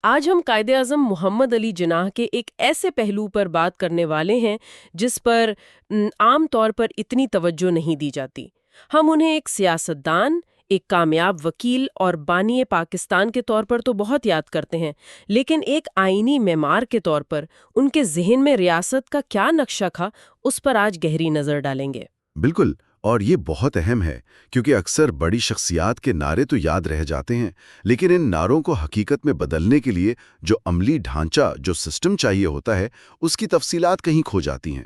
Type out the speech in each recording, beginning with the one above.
آج ہم قائد اعظم محمد علی جناح کے ایک ایسے پہلو پر بات کرنے والے ہیں جس پر عام طور پر اتنی توجہ نہیں دی جاتی۔ ہم انہیں ایک سیاستدان، ایک کامیاب وکیل اور بانی پاکستان کے طور پر تو بہت یاد کرتے ہیں، لیکن ایک آئینی معمار کے طور پر ان کے ذہن میں ریاست کا کیا نقشہ تھا، اس پر آج گہری نظر ڈالیں گے۔ بالکل، اور یہ بہت اہم ہے کیونکہ اکثر بڑی شخصیات کے نعرے تو یاد رہ جاتے ہیں، لیکن ان نعروں کو حقیقت میں بدلنے کے لیے جو عملی ڈھانچہ، جو سسٹم چاہیے ہوتا ہے، اس کی تفصیلات کہیں کھو جاتی ہیں۔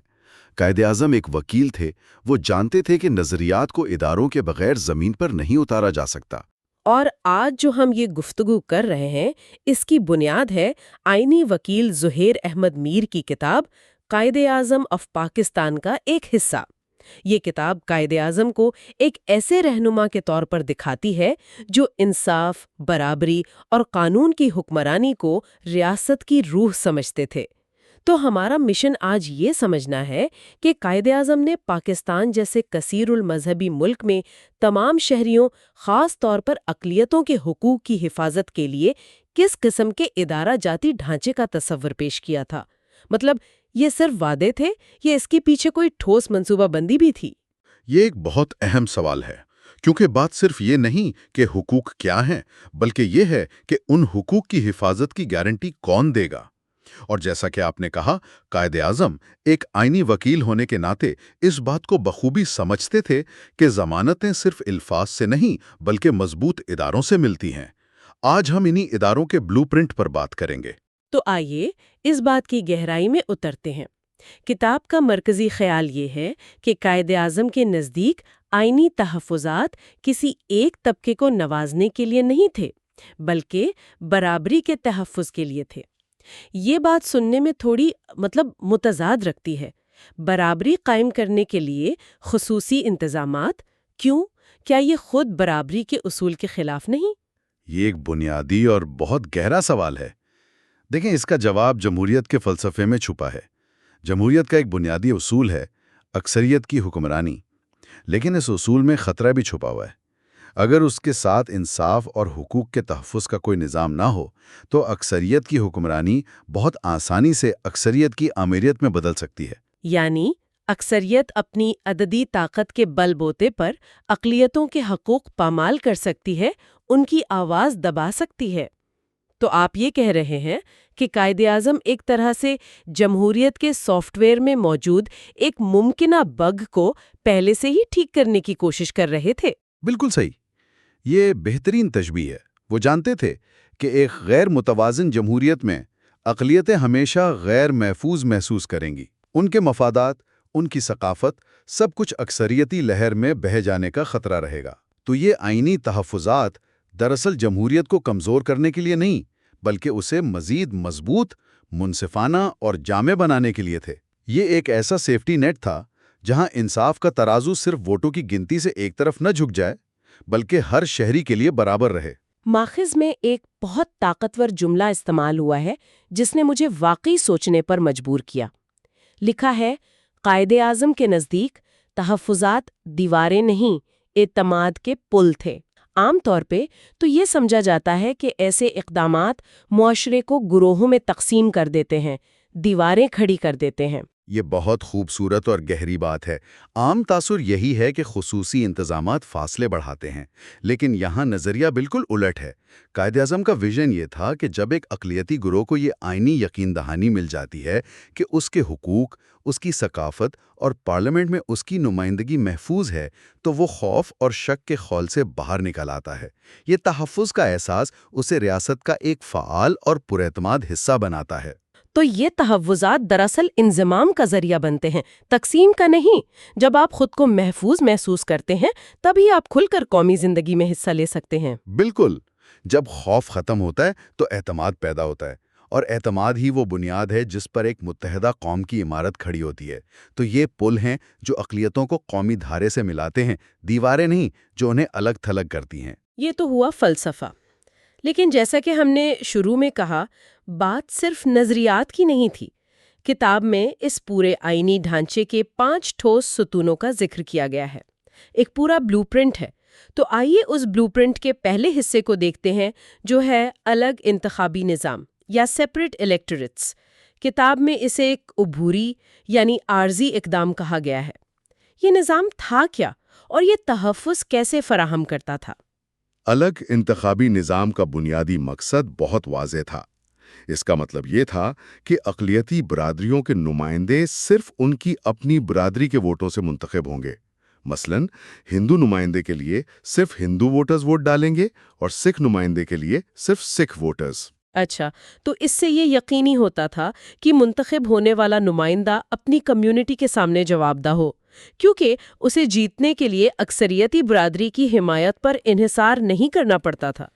قائد اعظم ایک وکیل تھے، وہ جانتے تھے کہ نظریات کو اداروں کے بغیر زمین پر نہیں اتارا جا سکتا۔ اور آج جو ہم یہ گفتگو کر رہے ہیں، اس کی بنیاد ہے آئینی وکیل زہیر احمد میر کی کتاب قائد اعظم آف پاکستان کا ایک حصہ۔ یہ کتاب قائد اعظم کو ایک ایسے رہنما کے طور پر دکھاتی ہے جو انصاف، برابری اور قانون کی حکمرانی کو ریاست کی روح سمجھتے تھے۔ تو ہمارا مشن آج یہ سمجھنا ہے کہ قائد اعظم نے پاکستان جیسے کثیر المذہبی ملک میں تمام شہریوں، خاص طور پر اقلیتوں کے حقوق کی حفاظت کے لیے کس قسم کے ادارہ جاتی ڈھانچے کا تصور پیش کیا تھا۔ مطلب یہ صرف وعدے تھے یا اس کے پیچھے کوئی ٹھوس منصوبہ بندی بھی تھی؟ یہ ایک بہت اہم سوال ہے، کیونکہ بات صرف یہ نہیں کہ حقوق کیا ہیں، بلکہ یہ ہے کہ ان حقوق کی حفاظت کی گارنٹی کون دے گا۔ اور جیسا کہ آپ نے کہا، قائد اعظم ایک آئینی وکیل ہونے کے ناطے اس بات کو بخوبی سمجھتے تھے کہ ضمانتیں صرف الفاظ سے نہیں بلکہ مضبوط اداروں سے ملتی ہیں۔ آج ہم انہی اداروں کے بلو پرنٹ پر بات کریں گے۔ تو آئیے اس بات کی گہرائی میں اترتے ہیں۔ کتاب کا مرکزی خیال یہ ہے کہ قائد اعظم کے نزدیک آئینی تحفظات کسی ایک طبقے کو نوازنے کے لیے نہیں تھے، بلکہ برابری کے تحفظ کے لیے تھے۔ یہ بات سننے میں تھوڑی متضاد رکھتی ہے۔ برابری قائم کرنے کے لیے خصوصی انتظامات کیوں؟ کیا یہ خود برابری کے اصول کے خلاف نہیں؟ یہ ایک بنیادی اور بہت گہرا سوال ہے۔ دیکھیں، اس کا جواب جمہوریت کے فلسفے میں چھپا ہے۔ جمہوریت کا ایک بنیادی اصول ہے اکثریت کی حکمرانی، لیکن اس اصول میں خطرہ بھی چھپا ہوا ہے۔ اگر اس کے ساتھ انصاف اور حقوق کے تحفظ کا کوئی نظام نہ ہو تو اکثریت کی حکمرانی بہت آسانی سے اکثریت کی آمیریت میں بدل سکتی ہے۔ یعنی اکثریت اپنی عددی طاقت کے بل بوتے پر اقلیتوں کے حقوق پامال کر سکتی ہے، ان کی آواز دبا سکتی ہے۔ تو آپ یہ کہہ رہے ہیں کہ قائد اعظم ایک طرح سے جمہوریت کے سافٹ ویئر میں موجود ایک ممکنہ بگ کو پہلے سے ہی ٹھیک کرنے کی کوشش کر رہے تھے۔ بالکل صحیح، یہ بہترین تشبیہ ہے۔ وہ جانتے تھے کہ ایک غیر متوازن جمہوریت میں اقلیتیں ہمیشہ غیر محفوظ محسوس کریں گی۔ ان کے مفادات، ان کی ثقافت، سب کچھ اکثریتی لہر میں بہہ جانے کا خطرہ رہے گا۔ تو یہ آئینی تحفظات دراصل جمہوریت کو کمزور کرنے کے لیے نہیں، بلکہ اسے مزید مضبوط، منصفانہ اور جامع بنانے کے لیے تھے۔ یہ ایک ایسا سیفٹی نیٹ تھا جہاں انصاف کا ترازو صرف ووٹوں کی گنتی سے ایک طرف نہ جھک جائے، بلکہ ہر شہری کے لیے برابر رہے۔ ماخذ میں ایک بہت طاقتور جملہ استعمال ہوا ہے جس نے مجھے واقعی سوچنے پر مجبور کیا۔ لکھا ہے، قائد اعظم کے نزدیک تحفظات دیواریں نہیں، اعتماد کے پل تھے۔ عام طور پہ تو یہ سمجھا جاتا ہے کہ ایسے اقدامات معاشرے کو گروہوں میں تقسیم کر دیتے ہیں، دیواریں کھڑی کر دیتے ہیں۔ یہ بہت خوبصورت اور گہری بات ہے۔ عام تاثر یہی ہے کہ خصوصی انتظامات فاصلے بڑھاتے ہیں، لیکن یہاں نظریہ بالکل الٹ ہے۔ قائد اعظم کا ویژن یہ تھا کہ جب ایک اقلیتی گروہ کو یہ آئینی یقین دہانی مل جاتی ہے کہ اس کے حقوق، اس کی ثقافت اور پارلیمنٹ میں اس کی نمائندگی محفوظ ہے، تو وہ خوف اور شک کے خول سے باہر نکل آتا ہے۔ یہ تحفظ کا احساس اسے ریاست کا ایک فعال اور پراعتماد حصہ بناتا ہے۔ تو یہ تحفظات دراصل انضمام کا ذریعہ بنتے ہیں، تقسیم کا نہیں۔ جب آپ خود کو محفوظ محسوس کرتے ہیں تبھی آپ کھل کر قومی زندگی میں حصہ لے سکتے ہیں۔ بالکل، جب خوف ختم ہوتا ہے تو اعتماد پیدا ہوتا ہے، اور اعتماد ہی وہ بنیاد ہے جس پر ایک متحدہ قوم کی عمارت کھڑی ہوتی ہے۔ تو یہ پل ہیں جو اقلیتوں کو قومی دھارے سے ملاتے ہیں، دیواریں نہیں جو انہیں الگ تھلگ کرتی ہیں۔ یہ تو ہوا فلسفہ، لیکن جیسا کہ ہم نے شروع میں کہا، بات صرف نظریات کی نہیں تھی۔ کتاب میں اس پورے آئینی ڈھانچے کے 5 ٹھوس ستونوں کا ذکر کیا گیا ہے۔ ایک پورا بلو پرنٹ ہے۔ تو آئیے اس بلو پرنٹ کے پہلے حصے کو دیکھتے ہیں جو ہے الگ انتخابی نظام یا سیپریٹ الیکٹوریٹس۔ کتاب میں اسے ایک عبوری یعنی عارضی اقدام کہا گیا ہے۔ یہ نظام تھا کیا اور یہ تحفظ کیسے فراہم کرتا تھا؟ الگ انتخابی نظام کا بنیادی مقصد بہت واضح تھا۔ اس کا مطلب یہ تھا کہ اقلیتی برادریوں کے نمائندے صرف ان کی اپنی برادری کے ووٹوں سے منتخب ہوں گے۔ مثلاً ہندو نمائندے کے لیے صرف ہندو ووٹرز ووٹ ڈالیں گے اور سکھ نمائندے کے لیے صرف سکھ ووٹرز۔ اچھا، تو اس سے یہ یقینی ہوتا تھا کہ منتخب ہونے والا نمائندہ اپنی کمیونٹی کے سامنے جواب دہ ہو، کیونکہ اسے جیتنے کے لیے اکثریتی برادری کی حمایت پر انحصار نہیں کرنا پڑتا تھا۔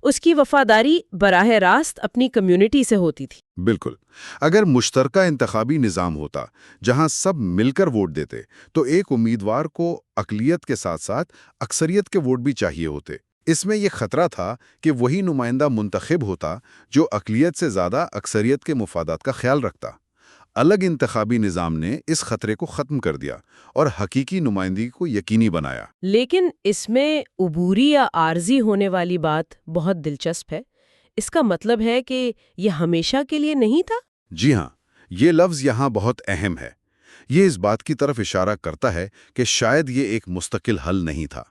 اس کی وفاداری براہ راست اپنی کمیونٹی سے ہوتی تھی۔ بالکل، اگر مشترکہ انتخابی نظام ہوتا جہاں سب مل کر ووٹ دیتے تو ایک امیدوار کو اقلیت کے ساتھ ساتھ اکثریت کے ووٹ بھی چاہیے ہوتے۔ اس میں یہ خطرہ تھا کہ وہی نمائندہ منتخب ہوتا جو اقلیت سے زیادہ اکثریت کے مفادات کا خیال رکھتا۔ الگ انتخابی نظام نے اس خطرے کو ختم کر دیا اور حقیقی نمائندگی کو یقینی بنایا۔ لیکن اس میں عبوری یا عارضی ہونے والی بات بہت دلچسپ ہے۔ اس کا مطلب ہے کہ یہ ہمیشہ کے لیے نہیں تھا؟ جی ہاں، یہ لفظ یہاں بہت اہم ہے۔ یہ اس بات کی طرف اشارہ کرتا ہے کہ شاید یہ ایک مستقل حل نہیں تھا۔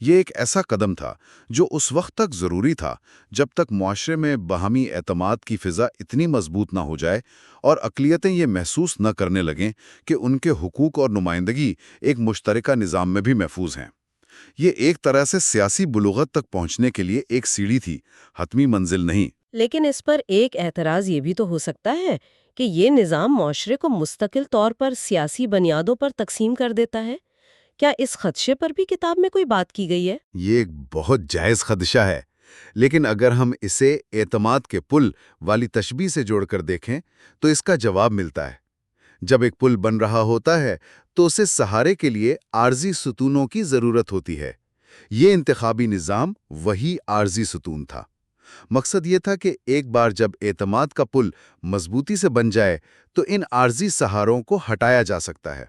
یہ ایک ایسا قدم تھا جو اس وقت تک ضروری تھا جب تک معاشرے میں باہمی اعتماد کی فضا اتنی مضبوط نہ ہو جائے اور اقلیتیں یہ محسوس نہ کرنے لگیں کہ ان کے حقوق اور نمائندگی ایک مشترکہ نظام میں بھی محفوظ ہیں۔ یہ ایک طرح سے سیاسی بلوغت تک پہنچنے کے لیے ایک سیڑھی تھی، حتمی منزل نہیں۔ لیکن اس پر ایک اعتراض یہ بھی تو ہو سکتا ہے کہ یہ نظام معاشرے کو مستقل طور پر سیاسی بنیادوں پر تقسیم کر دیتا ہے۔ کیا اس خدشے پر بھی کتاب میں کوئی بات کی گئی ہے؟ یہ ایک بہت جائز خدشہ ہے، لیکن اگر ہم اسے اعتماد کے پل والی تشبیہ سے جوڑ کر دیکھیں تو اس کا جواب ملتا ہے۔ جب ایک پل بن رہا ہوتا ہے تو اسے سہارے کے لیے عارضی ستونوں کی ضرورت ہوتی ہے۔ یہ انتخابی نظام وہی عارضی ستون تھا۔ مقصد یہ تھا کہ ایک بار جب اعتماد کا پل مضبوطی سے بن جائے تو ان عارضی سہاروں کو ہٹایا جا سکتا ہے۔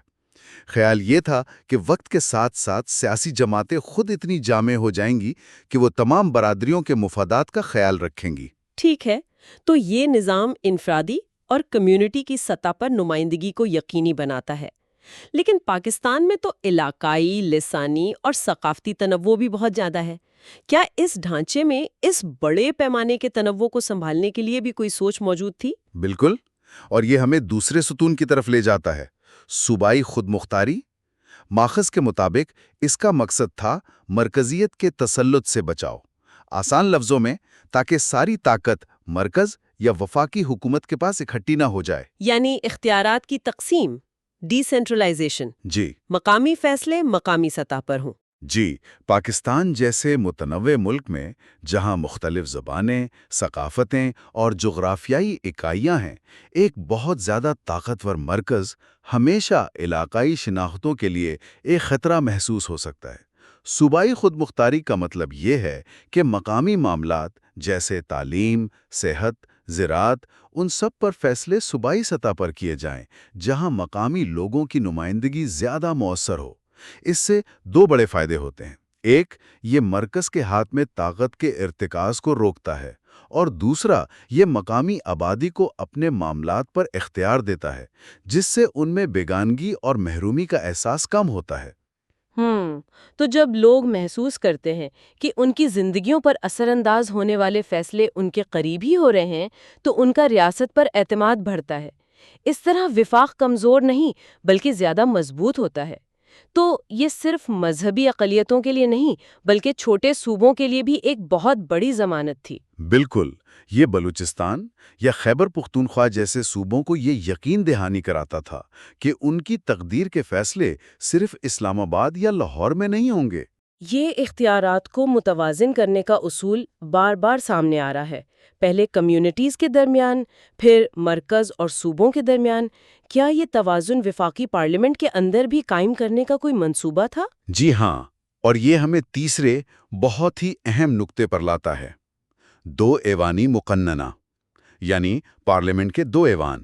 خیال یہ تھا کہ وقت کے ساتھ ساتھ سیاسی جماعتیں خود اتنی جامع ہو جائیں گی کہ وہ تمام برادریوں کے مفادات کا خیال رکھیں گی۔ ٹھیک ہے، تو یہ نظام انفرادی اور کمیونٹی کی سطح پر نمائندگی کو یقینی بناتا ہے۔ لیکن پاکستان میں تو علاقائی، لسانی اور ثقافتی تنوع بھی بہت زیادہ ہے۔ کیا اس ڈھانچے میں اس بڑے پیمانے کے تنوع کو سنبھالنے کے لیے بھی کوئی سوچ موجود تھی؟ بالکل، اور یہ ہمیں دوسرے ستون کی طرف لے جاتا ہے، صوبائی خود مختاری۔ ماخذ کے مطابق اس کا مقصد تھا مرکزیت کے تسلط سے بچاؤ۔ آسان لفظوں میں، تاکہ ساری طاقت مرکز یا وفاقی حکومت کے پاس اکٹھی نہ ہو جائے۔ یعنی اختیارات کی تقسیم، ڈی سینٹرلائزیشن، جی مقامی فیصلے مقامی سطح پر ہوں۔ جی، پاکستان جیسے متنوع ملک میں جہاں مختلف زبانیں، ثقافتیں اور جغرافیائی اکائیاں ہیں، ایک بہت زیادہ طاقتور مرکز ہمیشہ علاقائی شناختوں کے لیے ایک خطرہ محسوس ہو سکتا ہے۔ صوبائی خود مختاری کا مطلب یہ ہے کہ مقامی معاملات جیسے تعلیم، صحت، زراعت، ان سب پر فیصلے صوبائی سطح پر کیے جائیں، جہاں مقامی لوگوں کی نمائندگی زیادہ مؤثر ہو۔ اس سے دو بڑے فائدے ہوتے ہیں۔ ایک، یہ مرکز کے ہاتھ میں طاقت کے ارتکاز کو روکتا ہے، اور دوسرا، یہ مقامی آبادی کو اپنے معاملات پر اختیار دیتا ہے، جس سے ان میں بیگانگی اور محرومی کا احساس کم ہوتا ہے۔ تو جب لوگ محسوس کرتے ہیں کہ ان کی زندگیوں پر اثر انداز ہونے والے فیصلے ان کے قریب ہی ہو رہے ہیں تو ان کا ریاست پر اعتماد بڑھتا ہے۔ اس طرح وفاق کمزور نہیں بلکہ زیادہ مضبوط ہوتا ہے۔ تو یہ صرف مذہبی اقلیتوں کے لیے نہیں بلکہ چھوٹے صوبوں کے لیے بھی ایک بہت بڑی ضمانت تھی۔ بالکل، یہ بلوچستان یا خیبر پختونخوا جیسے صوبوں کو یہ یقین دہانی کراتا تھا کہ ان کی تقدیر کے فیصلے صرف اسلام آباد یا لاہور میں نہیں ہوں گے۔ یہ اختیارات کو متوازن کرنے کا اصول بار بار سامنے آ رہا ہے، پہلے کمیونٹیز کے درمیان، پھر مرکز اور صوبوں کے درمیان۔ کیا یہ توازن وفاقی پارلیمنٹ کے اندر بھی قائم کرنے کا کوئی منصوبہ تھا؟ جی ہاں، اور یہ ہمیں تیسرے بہت ہی اہم نقطے پر لاتا ہے۔ دو ایوانی مقننہ، یعنی پارلیمنٹ کے دو ایوان،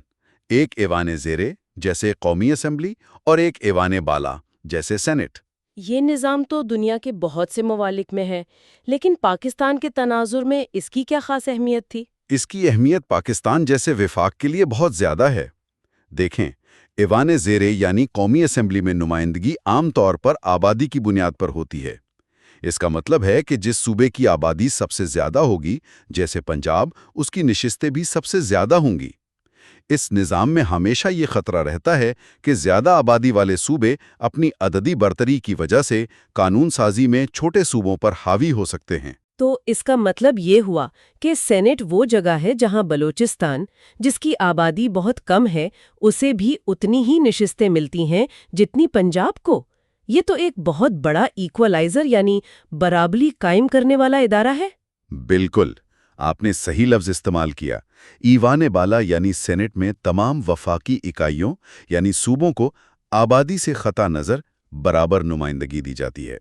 ایک ایوان زیرے جیسے قومی اسمبلی اور ایک ایوان بالا جیسے سینٹ۔ یہ نظام تو دنیا کے بہت سے ممالک میں ہے، لیکن پاکستان کے تناظر میں اس کی کیا خاص اہمیت تھی؟ اس کی اہمیت پاکستان جیسے وفاق کے لیے بہت زیادہ ہے۔ دیکھیں، ایوان زیرے یعنی قومی اسمبلی میں نمائندگی عام طور پر آبادی کی بنیاد پر ہوتی ہے۔ اس کا مطلب ہے کہ جس صوبے کی آبادی سب سے زیادہ ہوگی، جیسے پنجاب، اس کی نشستیں بھی سب سے زیادہ ہوں گی۔ اس نظام میں ہمیشہ یہ خطرہ رہتا ہے کہ زیادہ آبادی والے صوبے اپنی عددی برتری کی وجہ سے قانون سازی میں چھوٹے صوبوں پر حاوی ہو سکتے ہیں۔ تو اس کا مطلب یہ ہوا کہ سینٹ وہ جگہ ہے جہاں بلوچستان، جس کی آبادی بہت کم ہے، اسے بھی اتنی ہی نشستیں ملتی ہیں جتنی پنجاب کو۔ یہ تو ایک بہت بڑا ایکولائزر یعنی برابری قائم کرنے والا ادارہ ہے۔ بالکل، آپ نے صحیح لفظ استعمال کیا۔ ایوان بالا یعنی سینٹ میں تمام وفاقی اکائیوں یعنی صوبوں کو آبادی سے قطع نظر برابر نمائندگی دی جاتی ہے۔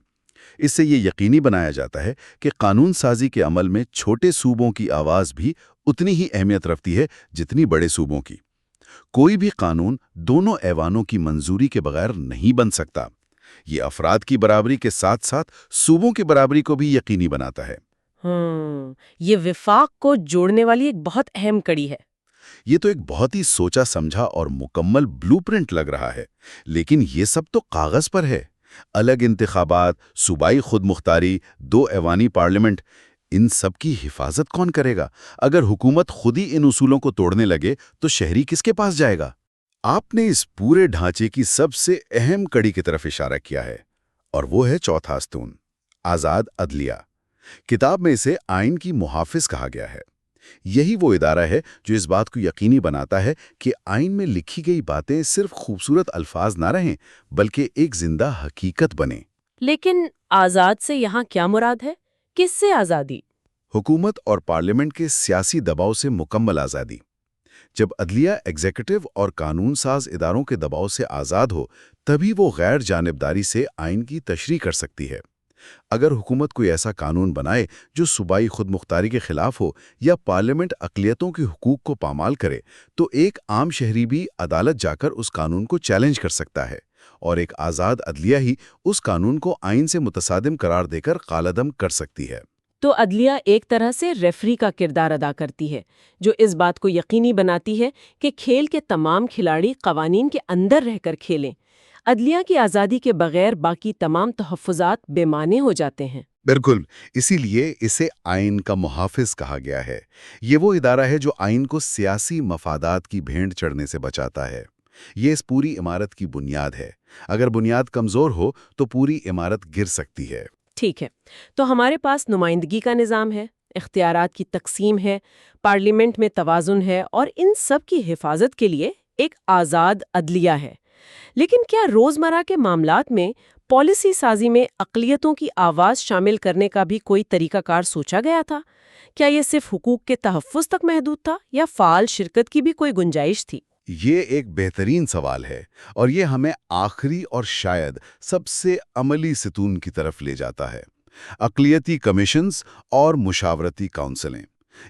اس سے یہ یقینی بنایا جاتا ہے کہ قانون سازی کے عمل میں چھوٹے صوبوں کی آواز بھی اتنی ہی اہمیت رکھتی ہے جتنی بڑے صوبوں کی۔ کوئی بھی قانون دونوں ایوانوں کی منظوری کے بغیر نہیں بن سکتا۔ یہ افراد کی برابری کے ساتھ ساتھ صوبوں کی برابری کو بھی یقینی بناتا ہے۔ یہ وفاق کو جوڑنے والی ایک بہت اہم کڑی ہے۔ یہ تو ایک بہت ہی سوچا سمجھا اور مکمل بلو پرنٹ لگ رہا ہے، لیکن یہ سب تو کاغذ پر ہے۔ الگ انتخابات، صوبائی خود مختاری، 2 ایوانی پارلیمنٹ، ان سب کی حفاظت کون کرے گا؟ اگر حکومت خود ہی ان اصولوں کو توڑنے لگے تو شہری کس کے پاس جائے گا؟ آپ نے اس پورے ڈھانچے کی سب سے اہم کڑی کی طرف اشارہ کیا ہے، اور وہ ہے چوتھا ستون، آزاد عدلیہ۔ کتاب میں اسے آئین کی محافظ کہا گیا ہے۔ یہی وہ ادارہ ہے جو اس بات کو یقینی بناتا ہے کہ آئین میں لکھی گئی باتیں صرف خوبصورت الفاظ نہ رہیں بلکہ ایک زندہ حقیقت بنیں۔ لیکن آزاد سے یہاں کیا مراد ہے؟ کس سے آزادی؟ حکومت اور پارلیمنٹ کے سیاسی دباؤ سے مکمل آزادی۔ جب عدلیہ ایگزیکٹو اور قانون ساز اداروں کے دباؤ سے آزاد ہو، تبھی وہ غیر جانبداری سے آئین کی تشریح کر سکتی ہے۔ اگر حکومت کوئی ایسا قانون بنائے جو صوبائی خود مختاری کے خلاف ہو یا پارلیمنٹ اقلیتوں کے حقوق کو پامال کرے، تو ایک عام شہری بھی عدالت جا کر اس قانون کو چیلنج کر سکتا ہے، اور ایک آزاد عدلیہ ہی اس قانون کو آئین سے متصادم قرار دے کر کالعدم کر سکتی ہے۔ تو عدلیہ ایک طرح سے ریفری کا کردار ادا کرتی ہے، جو اس بات کو یقینی بناتی ہے کہ کھیل کے تمام کھلاڑی قوانین کے اندر رہ کر کھیلیں۔ عدلیہ کی آزادی کے بغیر باقی تمام تحفظات بے معنی ہو جاتے ہیں۔ بالکل، اسی لیے اسے آئین کا محافظ کہا گیا ہے۔ یہ وہ ادارہ ہے جو آئین کو سیاسی مفادات کی بھینٹ چڑھنے سے بچاتا ہے۔ یہ اس پوری عمارت کی بنیاد ہے۔ اگر بنیاد کمزور ہو تو پوری عمارت گر سکتی ہے۔ ٹھیک ہے، تو ہمارے پاس نمائندگی کا نظام ہے، اختیارات کی تقسیم ہے، پارلیمنٹ میں توازن ہے، اور ان سب کی حفاظت کے لیے ایک آزاد عدلیہ ہے۔ لیکن کیا روزمرہ کے معاملات میں پالیسی سازی میں اقلیتوں کی آواز شامل کرنے کا بھی کوئی طریقہ کار سوچا گیا تھا؟ کیا یہ صرف حقوق کے تحفظ تک محدود تھا یا فعال شرکت کی بھی کوئی گنجائش تھی؟ یہ ایک بہترین سوال ہے، اور یہ ہمیں آخری اور شاید سب سے عملی ستون کی طرف لے جاتا ہے: اقلیتی کمیشنز اور مشاورتی کونسلیں۔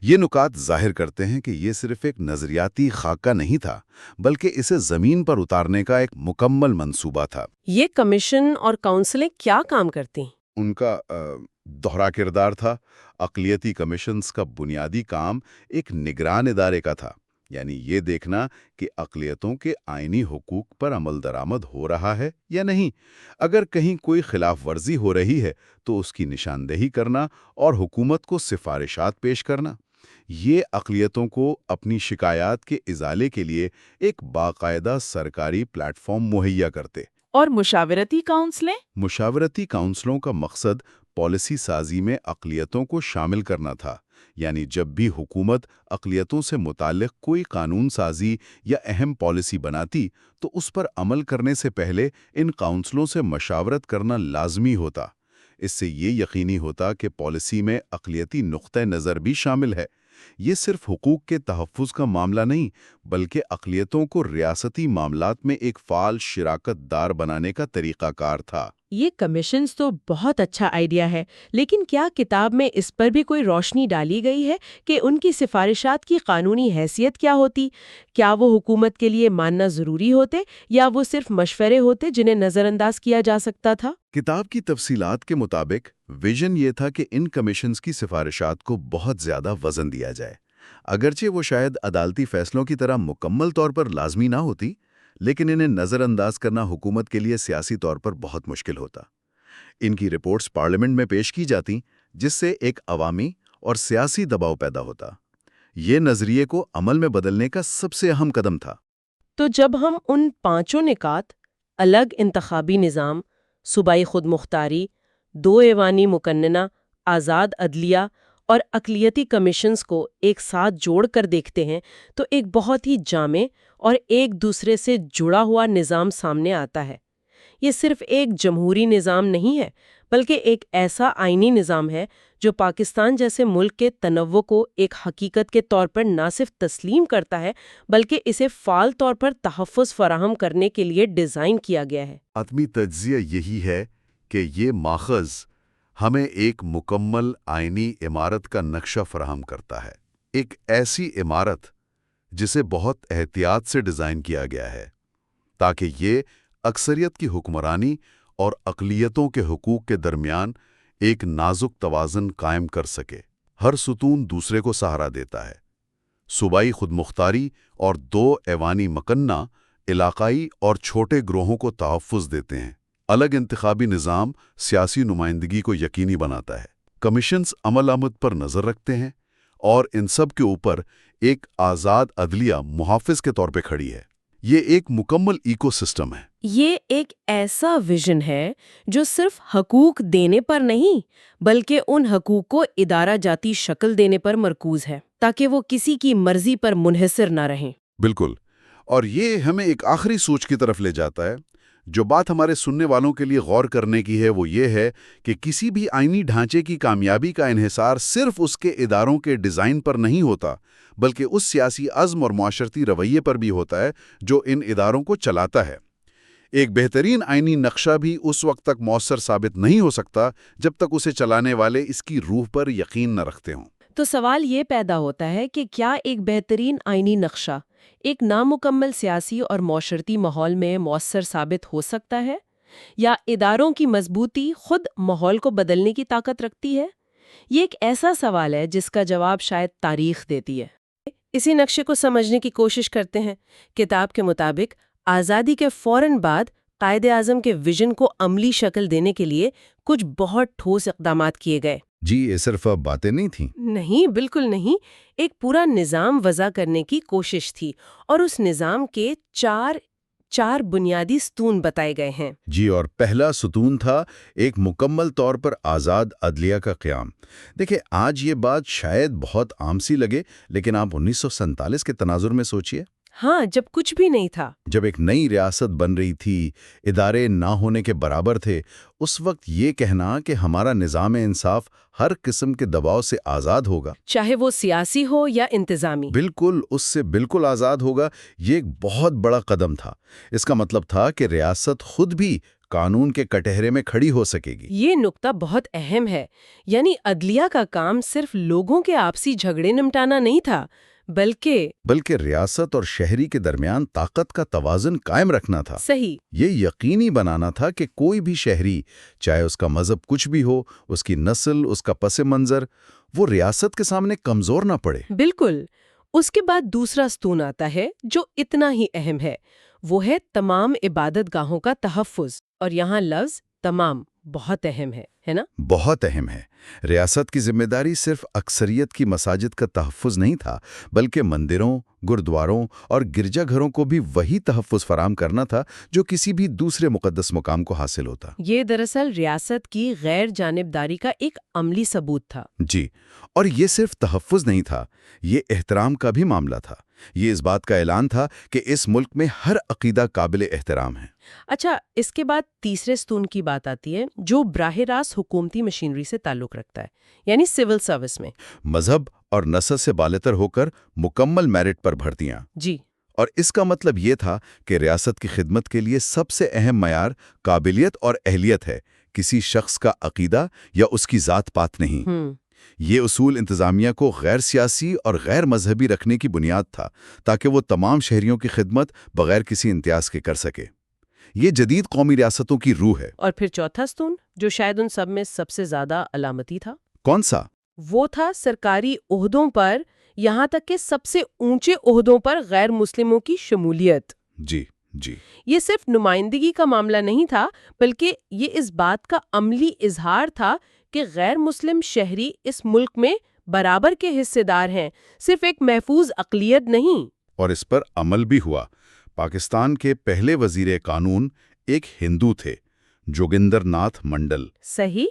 یہ نکات ظاہر کرتے ہیں کہ یہ صرف ایک نظریاتی خاکہ نہیں تھا، بلکہ اسے زمین پر اتارنے کا ایک مکمل منصوبہ تھا۔ یہ کمیشن اور کونسلیں کیا کام کرتی ہیں؟ ان کا دوہرا کردار تھا۔ اقلیتی کمیشنز کا بنیادی کام ایک نگران ادارے کا تھا، یعنی یہ دیکھنا کہ اقلیتوں کے آئینی حقوق پر عمل درآمد ہو رہا ہے یا نہیں۔ اگر کہیں کوئی خلاف ورزی ہو رہی ہے تو اس کی نشاندہی کرنا اور حکومت کو سفارشات پیش کرنا۔ یہ اقلیتوں کو اپنی شکایات کے ازالے کے لیے ایک باقاعدہ سرکاری پلیٹ فارم مہیا کرتے۔ اور مشاورتی کونسلیں؟ مشاورتی کونسلوں کا مقصد پالیسی سازی میں اقلیتوں کو شامل کرنا تھا، یعنی جب بھی حکومت اقلیتوں سے متعلق کوئی قانون سازی یا اہم پالیسی بناتی تو اس پر عمل کرنے سے پہلے ان کونسلوں سے مشاورت کرنا لازمی ہوتا۔ اس سے یہ یقینی ہوتا کہ پالیسی میں اقلیتی نقطہ نظر بھی شامل ہے۔ یہ صرف حقوق کے تحفظ کا معاملہ نہیں، بلکہ اقلیتوں کو ریاستی معاملات میں ایک فعال شراکت دار بنانے کا طریقہ کار تھا۔ یہ کمیشنز تو بہت اچھا آئیڈیا ہے، لیکن کیا کتاب میں اس پر بھی کوئی روشنی ڈالی گئی ہے کہ ان کی سفارشات کی قانونی حیثیت کیا ہوتی؟ کیا وہ حکومت کے لیے ماننا ضروری ہوتے یا وہ صرف مشورے ہوتے جنہیں نظر انداز کیا جا سکتا تھا؟ کتاب کی تفصیلات کے مطابق ویژن یہ تھا کہ ان کمیشنز کی سفارشات کو بہت زیادہ وزن دیا جائے۔ اگرچہ وہ شاید عدالتی فیصلوں کی طرح مکمل طور پر لازمی نہ ہوتی، لیکن انہیں نظر انداز کرنا حکومت کے لیے سیاسی طور پر بہت مشکل ہوتا۔ ان کی رپورٹس پارلیمنٹ میں پیش کی جاتی، جس سے ایک عوامی اور سیاسی دباؤ پیدا ہوتا۔ یہ نظریے کو عمل میں بدلنے کا سب سے اہم قدم تھا۔ تو جب ہم ان 5 نکات، الگ انتخابی نظام، صوبائی خود مختاری، 2 ایوانی مقننہ، آزاد عدلیہ اور اقلیتی کمیشنز کو ایک ساتھ جوڑ کر دیکھتے ہیں تو ایک بہت ہی جامع اور ایک دوسرے سے جڑا ہوا نظام سامنے آتا ہے۔ یہ صرف ایک جمہوری نظام نہیں ہے، بلکہ ایک ایسا آئینی نظام ہے جو پاکستان جیسے ملک کے تنوع کو ایک حقیقت کے طور پر نہ صرف تسلیم کرتا ہے بلکہ اسے فعال طور پر تحفظ فراہم کرنے کے لیے ڈیزائن کیا گیا ہے۔ عدمی تجزیہ یہی ہے کہ یہ ماخذ ہمیں ایک مکمل آئینی عمارت کا نقشہ فراہم کرتا ہے، ایک ایسی عمارت جسے بہت احتیاط سے ڈیزائن کیا گیا ہے تاکہ یہ اکثریت کی حکمرانی اور اقلیتوں کے حقوق کے درمیان ایک نازک توازن قائم کر سکے۔ ہر ستون دوسرے کو سہارا دیتا ہے۔ صوبائی خود مختاری اور 2 ایوانی مقننہ علاقائی اور چھوٹے گروہوں کو تحفظ دیتے ہیں۔ الگ انتخابی نظام سیاسی نمائندگی کو یقینی بناتا ہے۔ کمیشنز عمل آمد پر نظر رکھتے ہیں اور ان سب کے اوپر ایک آزاد عدلیہ محافظ کے طور پہ کھڑی ہے۔ یہ ایک مکمل ایکو سسٹم ہے۔ یہ ایک ایسا ویژن ہے جو صرف حقوق دینے پر نہیں بلکہ ان حقوق کو ادارہ جاتی شکل دینے پر مرکوز ہے تاکہ وہ کسی کی مرضی پر منحصر نہ رہیں۔ بالکل، اور یہ ہمیں ایک آخری سوچ کی طرف لے جاتا ہے۔ جو بات ہمارے سننے والوں کے لیے غور کرنے کی ہے وہ یہ ہے کہ کسی بھی آئینی ڈھانچے کی کامیابی کا انحصار صرف اس کے اداروں کے ڈیزائن پر نہیں ہوتا، بلکہ اس سیاسی عزم اور معاشرتی رویے پر بھی ہوتا ہے جو ان اداروں کو چلاتا ہے۔ ایک بہترین آئینی نقشہ بھی اس وقت تک مؤثر ثابت نہیں ہو سکتا جب تک اسے چلانے والے اس کی روح پر یقین نہ رکھتے ہوں۔ تو سوال یہ پیدا ہوتا ہے کہ کیا ایک بہترین آئینی نقشہ ایک نامکمل سیاسی اور معاشرتی ماحول میں مؤثر ثابت ہو سکتا ہے، یا اداروں کی مضبوطی خود ماحول کو بدلنے کی طاقت رکھتی ہے؟ یہ ایک ایسا سوال ہے جس کا جواب شاید تاریخ دیتی ہے۔ اسی نقشے کو سمجھنے کی کوشش کرتے ہیں۔ کتاب کے مطابق آزادی کے فوراً بعد قائد اعظم کے ویژن کو عملی شکل دینے کے لیے کچھ بہت ٹھوس اقدامات کیے گئے۔ جی، یہ صرف باتیں نہیں تھیں۔ نہیں، بالکل نہیں۔ ایک پورا نظام وضع کرنے کی کوشش تھی اور اس نظام کے چار بنیادی ستون بتائے گئے ہیں۔ جی، اور پہلا ستون تھا ایک مکمل طور پر آزاد عدلیہ کا قیام۔ دیکھیں، آج یہ بات شاید بہت عام سی لگے، لیکن آپ 1947 کے تناظر میں سوچئے۔ ہاں، جب کچھ بھی نہیں تھا، جب ایک نئی ریاست بن رہی تھی، ادارے نہ ہونے کے برابر تھے، اس وقت یہ کہنا کہ ہمارا نظام انصاف ہر قسم کے دباؤ سے آزاد ہوگا، چاہے وہ سیاسی ہو یا انتظامی، بالکل اس سے بالکل آزاد ہوگا، یہ ایک بہت بڑا قدم تھا۔ اس کا مطلب تھا کہ ریاست خود بھی قانون کے کٹہرے میں کھڑی ہو سکے گی۔ یہ نقطہ بہت اہم ہے۔ یعنی عدلیہ کا کام صرف لوگوں کے آپسی جھگڑے نمٹانا نہیں تھا، بلکہ ریاست اور شہری کے درمیان طاقت کا توازن قائم رکھنا تھا۔ صحیح، یہ یقینی بنانا تھا کہ کوئی بھی شہری، چاہے اس کا مذہب کچھ بھی ہو، اس کی نسل، اس کا پس منظر، وہ ریاست کے سامنے کمزور نہ پڑے۔ بالکل۔ اس کے بعد دوسرا ستون آتا ہے جو اتنا ہی اہم ہے، وہ ہے تمام عبادت گاہوں کا تحفظ، اور یہاں لفظ تمام بہت اہم ہے نا؟ بہت اہم ہے۔ ریاست کی ذمہ داری صرف اکثریت کی مساجد کا تحفظ نہیں تھا، بلکہ مندروں، گردواروں اور گرجا گھروں کو بھی وہی تحفظ فراہم کرنا تھا جو کسی بھی دوسرے مقدس مقام کو حاصل ہوتا۔ یہ دراصل ریاست کی غیر جانبداری کا ایک عملی ثبوت تھا۔ جی، اور یہ صرف تحفظ نہیں تھا، یہ احترام کا بھی معاملہ تھا۔ یہ اس بات کا اعلان تھا کہ اس ملک میں ہر عقیدہ قابل احترام ہے۔ اچھا، اس کے بعد تیسرے ستون کی بات آتی ہے جو براہ راست حکومتی مشینری سے تعلق رکھتا ہے، یعنی سول سروس میں مذہب اور نسل سے بالتر ہو کر مکمل میرٹ پر بھرتیاں۔ جی، اور اس کا مطلب یہ تھا کہ ریاست کی خدمت کے لیے سب سے اہم معیار قابلیت اور اہلیت ہے، کسی شخص کا عقیدہ یا اس کی ذات پات نہیں۔ یہ اصول انتظامیہ کو غیر سیاسی اور غیر مذہبی رکھنے کی بنیاد تھا تاکہ وہ تمام شہریوں کی خدمت بغیر کسی امتیاز کے کر سکے۔ یہ جدید قومی ریاستوں کی روح ہے۔ اور پھر چوتھا ستون جو شاید ان سب میں سب سے زیادہ علامتی تھا، کون سا؟ وہ تھا سرکاری عہدوں پر، یہاں تک کہ سب سے اونچے عہدوں پر غیر مسلموں کی شمولیت۔ جی۔ یہ صرف نمائندگی کا معاملہ نہیں تھا، بلکہ یہ اس بات کا عملی اظہار تھا کہ غیر مسلم شہری اس ملک میں برابر کے حصے دار ہیں، صرف ایک محفوظ اقلیت نہیں۔ اور اس پر عمل بھی ہوا۔ پاکستان کے پہلے وزیر قانون ایک ہندو تھے، جوگندر ناتھ منڈل۔ صحیح۔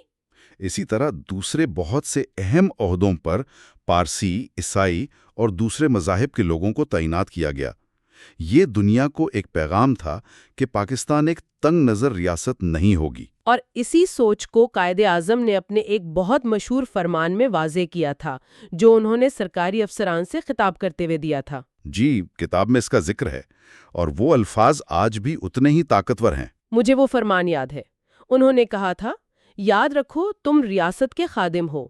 اسی طرح دوسرے بہت سے اہم عہدوں پر پارسی، عیسائی اور دوسرے مذاہب کے لوگوں کو تعینات کیا گیا۔ یہ دنیا کو ایک پیغام تھا کہ پاکستان ایک تنگ نظر ریاست نہیں ہوگی۔ اور اسی سوچ کو قائد اعظم نے اپنے ایک بہت مشہور فرمان میں واضح کیا تھا، جو انہوں نے سرکاری افسران سے خطاب کرتے ہوئے دیا تھا۔ جی، کتاب میں اس کا ذکر ہے، اور وہ الفاظ آج بھی اتنے ہی طاقتور ہیں۔ مجھے وہ فرمان یاد ہے۔ انہوں نے کہا تھا، یاد رکھو تم ریاست کے خادم ہو،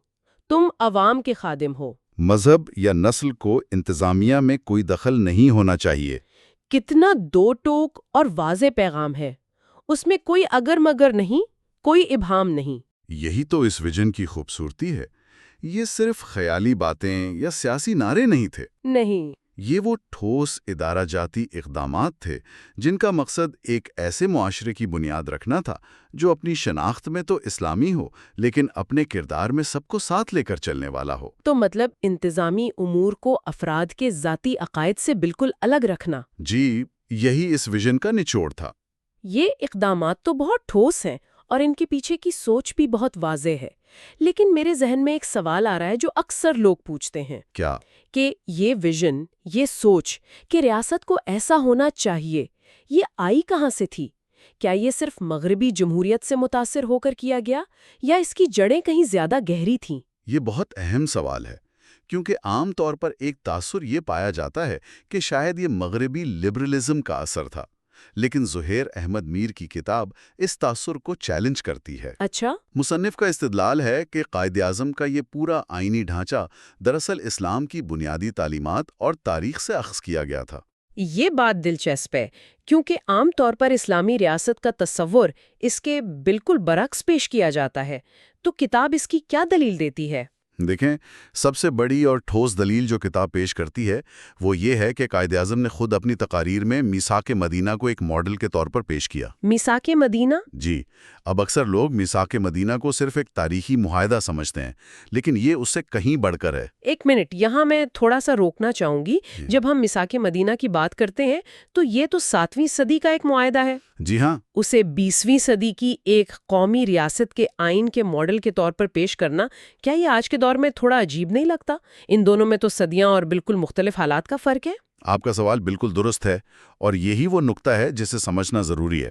تم عوام کے خادم ہو۔ مذہب یا نسل کو انتظامیہ میں کوئی دخل نہیں ہونا چاہیے۔ کتنا دو ٹوک اور واضح پیغام ہے، اس میں کوئی اگر مگر نہیں، کوئی ابہام نہیں۔ یہی تو اس ویژن کی خوبصورتی ہے۔ یہ صرف خیالی باتیں یا سیاسی نعرے نہیں تھے۔ نہیں، یہ وہ ٹھوس ادارہ جاتی اقدامات تھے جن کا مقصد ایک ایسے معاشرے کی بنیاد رکھنا تھا جو اپنی شناخت میں تو اسلامی ہو، لیکن اپنے کردار میں سب کو ساتھ لے کر چلنے والا ہو۔ تو مطلب انتظامی امور کو افراد کے ذاتی عقائد سے بالکل الگ رکھنا۔ جی، یہی اس ویژن کا نچوڑ تھا۔ یہ اقدامات تو بہت ٹھوس ہیں اور ان کے پیچھے کی سوچ بھی بہت واضح ہے، لیکن میرے ذہن میں ایک سوال آ رہا ہے جو اکثر لوگ پوچھتے ہیں کیا؟ کہ یہ ویژن، یہ سوچ کہ ریاست کو ایسا ہونا چاہیے، یہ آئی کہاں سے تھی؟ کیا یہ صرف مغربی جمہوریت سے متاثر ہو کر کیا گیا، یا اس کی جڑیں کہیں زیادہ گہری تھیں؟ یہ بہت اہم سوال ہے، کیونکہ عام طور پر ایک تاثر یہ پایا جاتا ہے کہ شاید یہ مغربی لبرلزم کا اثر تھا، لیکن زہیر احمد میر کی کتاب اس تاثر کو چیلنج کرتی ہے۔ اچھا۔ مصنف کا استدلال ہے کہ قائد اعظم کا یہ پورا آئینی ڈھانچہ دراصل اسلام کی بنیادی تعلیمات اور تاریخ سے اخذ کیا گیا تھا۔ یہ بات دلچسپ ہے، کیونکہ عام طور پر اسلامی ریاست کا تصور اس کے بالکل برعکس پیش کیا جاتا ہے، تو کتاب اس کی کیا دلیل دیتی ہے؟ دیکھیں، سب سے بڑی اور ٹھوس دلیل جو کتاب پیش کرتی ہے وہ یہ ہے کہ قائد اعظم نے خود اپنی تقاریر میں میثاق مدینہ کو ایک ماڈل کے طور پر پیش کیا۔ میثاق مدینہ؟ جی، اب اکثر لوگ میثاق مدینہ کو صرف ایک تاریخی معاہدہ سمجھتے ہیں، لیکن یہ اس سے کہیں بڑھ کر ہے۔ ایک منٹ، یہاں میں تھوڑا سا روکنا چاہوں گی۔ جب ہم میثاق مدینہ کی بات کرتے ہیں تو یہ تو 7ویں صدی کا ایک معاہدہ ہے۔ جی ہاں۔ اسے 20ویں صدی کی ایک قومی ریاست کے آئین کے ماڈل کے طور پر پیش کرنا، کیا یہ آج کے دور میں تھوڑا عجیب نہیں لگتا؟ ان دونوں میں تو صدیاں اور بالکل مختلف حالات کا فرق ہے۔ آپ کا سوال بالکل درست ہے، اور یہی وہ نقطہ ہے جسے سمجھنا ضروری ہے۔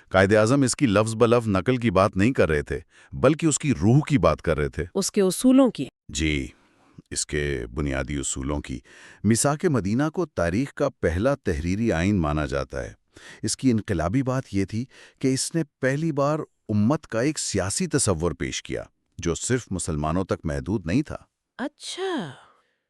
قائد اعظم اس کی لفظ بلفظ نقل کی بات نہیں کر رہے تھے، بلکہ اس کی روح کی بات کر رہے تھے، اس کے اصولوں کی۔ جی، اس کے بنیادی اصولوں کی۔ میثاق مدینہ کو تاریخ کا پہلا تحریری آئین مانا جاتا ہے۔ اس کی انقلابی بات یہ تھی کہ اس نے پہلی بار امت کا ایک سیاسی تصور پیش کیا جو صرف مسلمانوں تک محدود نہیں تھا۔ اچھا۔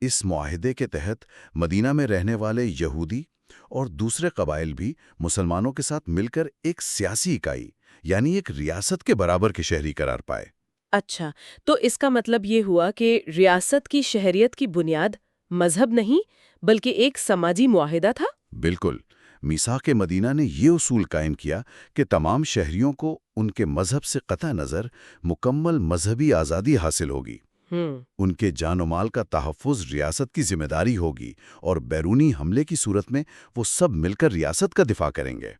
اس معاہدے کے تحت مدینہ میں رہنے والے یہودی اور دوسرے قبائل بھی مسلمانوں کے ساتھ مل کر ایک سیاسی اکائی، یعنی ایک ریاست کے برابر کے شہری قرار پائے۔ اچھا، تو اس کا مطلب یہ ہوا کہ ریاست کی شہریت کی بنیاد مذہب نہیں بلکہ ایک سماجی معاہدہ تھا؟ بالکل۔ میثاق مدینہ نے یہ اصول قائم کیا کہ تمام شہریوں کو ان کے مذہب سے قطع نظر مکمل مذہبی آزادی حاصل ہوگی۔ ان کے جان و مال کا تحفظ ریاست کی ذمہ داری ہوگی، اور بیرونی حملے کی صورت میں وہ سب مل کر ریاست کا دفاع کریں گے۔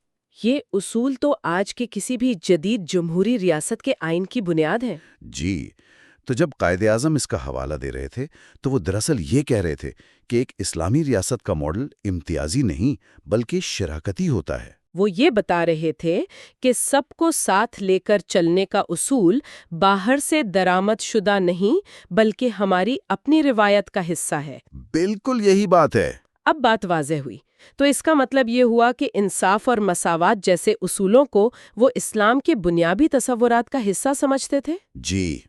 یہ اصول تو آج کے کسی بھی جدید جمہوری ریاست کے آئین کی بنیاد ہے۔ جی، تو جب قائد اعظم اس کا حوالہ دے رہے تھے تو وہ دراصل یہ کہہ رہے تھے کہ ایک اسلامی ریاست کا ماڈل امتیازی نہیں بلکہ شراکتی ہوتا ہے۔ وہ یہ بتا رہے تھے کہ سب کو ساتھ لے کر چلنے کا اصول باہر سے درآمد شدہ نہیں بلکہ ہماری اپنی روایت کا حصہ ہے۔ بالکل یہی بات ہے۔ اب بات واضح ہوئی۔ تو اس کا مطلب یہ ہوا کہ انصاف اور مساوات جیسے اصولوں کو وہ اسلام کے بنیادی تصورات کا حصہ سمجھتے تھے؟ جی،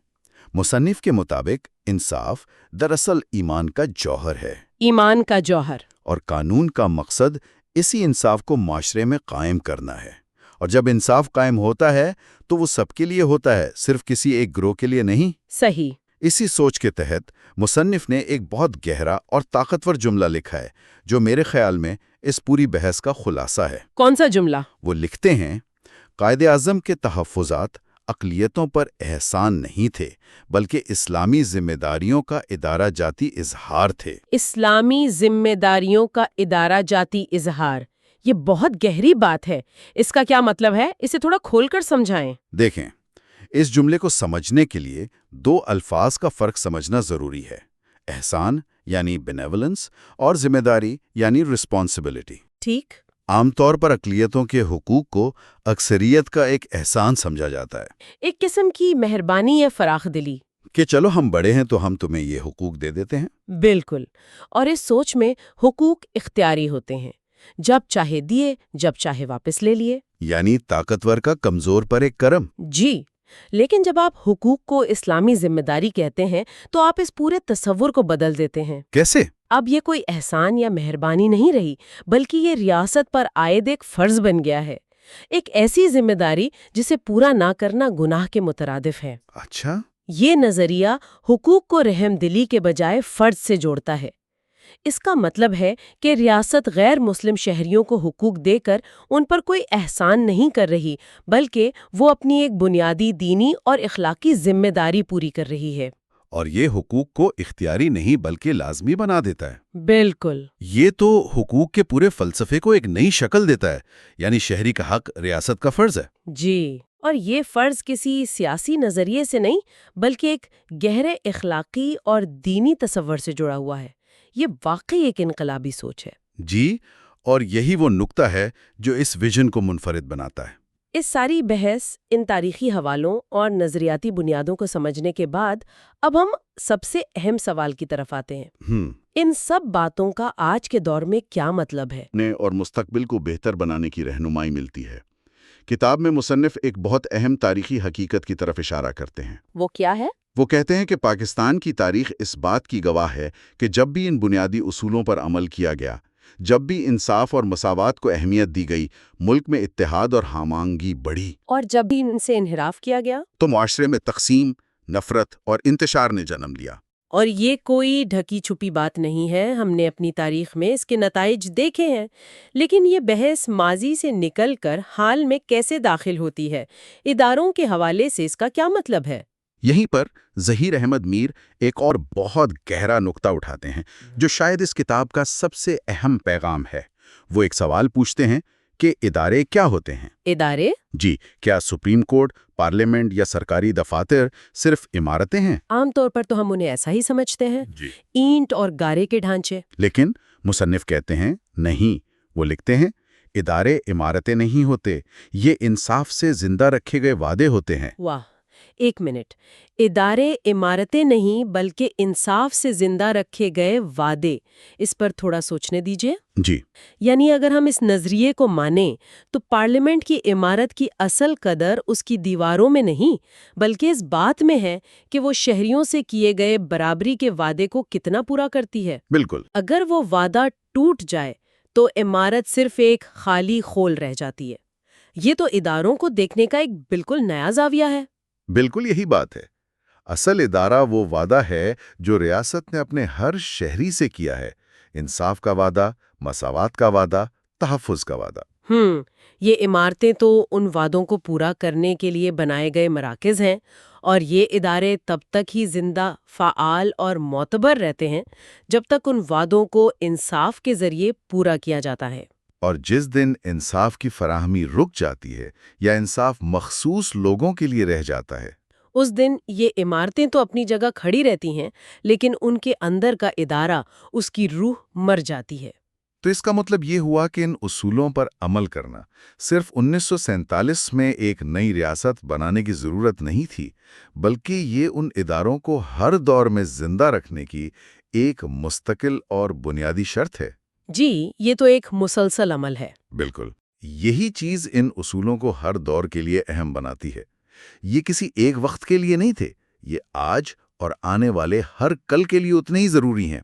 مصنف کے مطابق انصاف دراصل ایمان کا جوہر ہے، ایمان کا جوہر۔ اور قانون کا مقصد اسی انصاف کو معاشرے میں قائم کرنا ہے۔ اور جب انصاف قائم ہوتا ہے تو وہ سب کے لیے ہوتا ہے، صرف کسی ایک گروہ کے لیے نہیں۔ صحیح۔ اسی سوچ کے تحت مصنف نے ایک بہت گہرا اور طاقتور جملہ لکھا ہے جو میرے خیال میں اس پوری بحث کا خلاصہ ہے۔ کون سا جملہ؟ وہ لکھتے ہیں، قائد اعظم کے تحفظات اقلیتوں پر احسان نہیں تھے بلکہ اسلامی ذمہ داریوں کا ادارہ جاتی اظہار تھے۔ اسلامی ذمہ داریوں کا ادارہ جاتی اظہار، یہ بہت گہری بات ہے۔ اس کا کیا مطلب ہے؟ اسے تھوڑا کھول کر سمجھائیں۔ دیکھیں، اس جملے کو سمجھنے کے لیے دو الفاظ کا فرق سمجھنا ضروری ہے، احسان یعنی بینیولنس اور ذمہ داری یعنی رسپانسبلٹی۔ ٹھیک۔ عام طور پر اقلیتوں کے حقوق کو اکثریت کا ایک احسان سمجھا جاتا ہے، ایک قسم کی مہربانی یا فراخ دلی۔ کہ چلو ہم بڑے ہیں تو ہم تمہیں یہ حقوق دے دیتے ہیں۔ بالکل۔ اور اس سوچ میں حقوق اختیاری ہوتے ہیں، جب چاہے دیے، جب چاہے واپس لے لیے۔ یعنی طاقتور کا کمزور پر ایک کرم۔ جی، لیکن جب آپ حقوق کو اسلامی ذمہ داری کہتے ہیں تو آپ اس پورے تصور کو بدل دیتے ہیں۔ کیسے؟ اب یہ کوئی احسان یا مہربانی نہیں رہی، بلکہ یہ ریاست پر عائد ایک فرض بن گیا ہے، ایک ایسی ذمہ داری جسے پورا نہ کرنا گناہ کے مترادف ہے۔ اچھا، یہ نظریہ حقوق کو رحم دلی کے بجائے فرض سے جوڑتا ہے۔ اس کا مطلب ہے کہ ریاست غیر مسلم شہریوں کو حقوق دے کر ان پر کوئی احسان نہیں کر رہی، بلکہ وہ اپنی ایک بنیادی دینی اور اخلاقی ذمہ داری پوری کر رہی ہے۔ اور یہ حقوق کو اختیاری نہیں بلکہ لازمی بنا دیتا ہے۔ بالکل۔ یہ تو حقوق کے پورے فلسفے کو ایک نئی شکل دیتا ہے، یعنی شہری کا حق ریاست کا فرض ہے۔ جی، اور یہ فرض کسی سیاسی نظریے سے نہیں بلکہ ایک گہرے اخلاقی اور دینی تصور سے جڑا ہوا ہے۔ یہ واقعی ایک انقلابی سوچ ہے۔ جی، اور یہی وہ نقطہ ہے جو اس ویژن کو منفرد بناتا ہے۔ اس ساری بحث، ان تاریخی حوالوں اور نظریاتی بنیادوں کو سمجھنے کے بعد اب ہم سب سے اہم سوال کی طرف آتے ہیں۔ ان سب باتوں کا آج کے دور میں کیا مطلب ہے؟ اور مستقبل کو بہتر بنانے کی رہنمائی ملتی ہے۔ کتاب میں مصنف ایک بہت اہم تاریخی حقیقت کی طرف اشارہ کرتے ہیں۔ وہ کیا ہے؟ وہ کہتے ہیں کہ پاکستان کی تاریخ اس بات کی گواہ ہے کہ جب بھی ان بنیادی اصولوں پر عمل کیا گیا، جب بھی انصاف اور مساوات کو اہمیت دی گئی، ملک میں اتحاد اور ہم آہنگی بڑھی، اور جب بھی ان سے انحراف کیا گیا تو معاشرے میں تقسیم، نفرت اور انتشار نے جنم لیا۔ اور یہ کوئی ڈھکی چھپی بات نہیں ہے، ہم نے اپنی تاریخ میں اس کے نتائج دیکھے ہیں۔ لیکن یہ بحث ماضی سے نکل کر حال میں کیسے داخل ہوتی ہے؟ اداروں کے حوالے سے اس کا کیا مطلب ہے؟ یہیں پر ظہیر احمد میر ایک اور بہت گہرا نقطہ اٹھاتے ہیں جو شاید اس کتاب کا سب سے اہم پیغام ہے۔ وہ ایک سوال پوچھتے ہیں کہ ادارے کیا ہوتے ہیں؟ ادارے؟ جی، کیا سپریم کورٹ، پارلیمنٹ یا سرکاری دفاتر صرف عمارتیں ہیں؟ عام طور پر تو ہم انہیں ایسا ہی سمجھتے ہیں، جی، اینٹ اور گارے کے ڈھانچے۔ لیکن مصنف کہتے ہیں نہیں، وہ لکھتے ہیں ادارے عمارتیں نہیں ہوتے، یہ انصاف سے زندہ رکھے گئے وعدے ہوتے ہیں۔ واہ، ایک منٹ، ادارے عمارتیں نہیں بلکہ انصاف سے زندہ رکھے گئے وعدے، اس پر تھوڑا سوچنے دیجئے۔ جی، یعنی اگر ہم اس نظریے کو مانیں تو پارلیمنٹ کی عمارت کی اصل قدر اس کی دیواروں میں نہیں بلکہ اس بات میں ہے کہ وہ شہریوں سے کیے گئے برابری کے وعدے کو کتنا پورا کرتی ہے۔ بالکل۔ اگر وہ وعدہ ٹوٹ جائے تو عمارت صرف ایک خالی خول رہ جاتی ہے۔ یہ تو اداروں کو دیکھنے کا ایک بالکل نیا زاویہ ہے۔ بالکل یہی بات ہے۔ اصل ادارہ وہ وعدہ ہے جو ریاست نے اپنے ہر شہری سے کیا ہے، انصاف کا وعدہ، مساوات کا وعدہ، تحفظ کا وعدہ۔ یہ عمارتیں تو ان وعدوں کو پورا کرنے کے لیے بنائے گئے مراکز ہیں، اور یہ ادارے تب تک ہی زندہ، فعال اور معتبر رہتے ہیں جب تک ان وعدوں کو انصاف کے ذریعے پورا کیا جاتا ہے۔ اور جس دن انصاف کی فراہمی رک جاتی ہے یا انصاف مخصوص لوگوں کے لیے رہ جاتا ہے، اس دن یہ عمارتیں تو اپنی جگہ کھڑی رہتی ہیں لیکن ان کے اندر کا ادارہ، اس کی روح مر جاتی ہے۔ تو اس کا مطلب یہ ہوا کہ ان اصولوں پر عمل کرنا صرف 1947 میں ایک نئی ریاست بنانے کی ضرورت نہیں تھی، بلکہ یہ ان اداروں کو ہر دور میں زندہ رکھنے کی ایک مستقل اور بنیادی شرط ہے۔ جی، یہ تو ایک مسلسل عمل ہے۔ بالکل، یہی چیز ان اصولوں کو ہر دور کے لیے اہم بناتی ہے۔ یہ کسی ایک وقت کے لیے نہیں تھے، یہ آج اور آنے والے ہر کل کے لیے اتنے ہی ضروری ہیں۔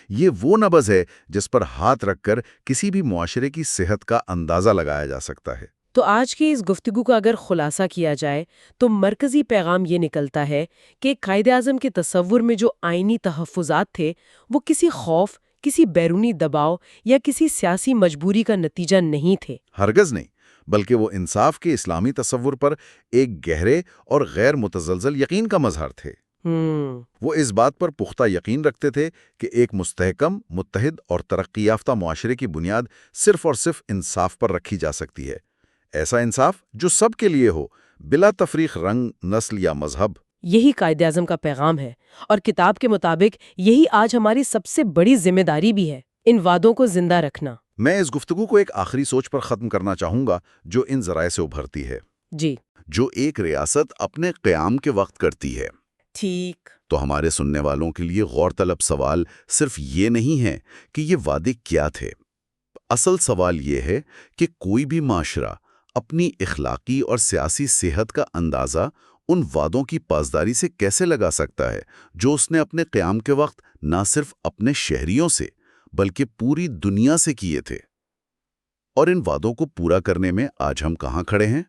یہ وہ نبض ہے جس پر ہاتھ رکھ کر کسی بھی معاشرے کی صحت کا اندازہ لگایا جا سکتا ہے۔ تو آج کی اس گفتگو کا اگر خلاصہ کیا جائے تو مرکزی پیغام یہ نکلتا ہے کہ قائد اعظم کے تصور میں جو آئینی تحفظات تھے وہ کسی خوف، کسی بیرونی دباؤ یا کسی سیاسی مجبوری کا نتیجہ نہیں تھے۔ ہرگز نہیں، بلکہ وہ انصاف کے اسلامی تصور پر ایک گہرے اور غیر متزلزل یقین کا مظہر تھے۔ وہ اس بات پر پختہ یقین رکھتے تھے کہ ایک مستحکم، متحد اور ترقی یافتہ معاشرے کی بنیاد صرف اور صرف انصاف پر رکھی جا سکتی ہے۔ ایسا انصاف جو سب کے لیے ہو، بلا تفریق رنگ، نسل یا مذہب۔ یہی قائد اعظم کا پیغام ہے، اور کتاب کے مطابق یہی آج ہماری سب سے بڑی ذمہ داری بھی ہے، ان وعدوں کو زندہ رکھنا۔ میں اس گفتگو کو ایک آخری سوچ پر ختم کرنا چاہوں گا جو ان ذرائع سے ابھرتی ہے۔ جی جو ایک ریاست اپنے قیام کے وقت کرتی ہے، ٹھیک۔ تو ہمارے سننے والوں کے لیے غور طلب سوال صرف یہ نہیں ہے کہ یہ وعدے کیا تھے۔ اصل سوال یہ ہے کہ کوئی بھی معاشرہ اپنی اخلاقی اور سیاسی صحت کا اندازہ ان وعدوں کی پاسداری سے کیسے لگا سکتا ہے جو اس نے اپنے قیام کے وقت نہ صرف اپنے شہریوں سے بلکہ پوری دنیا سے کیے تھے۔ اور ان وعدوں کو پورا کرنے میں آج ہم کہاں کھڑے ہیں؟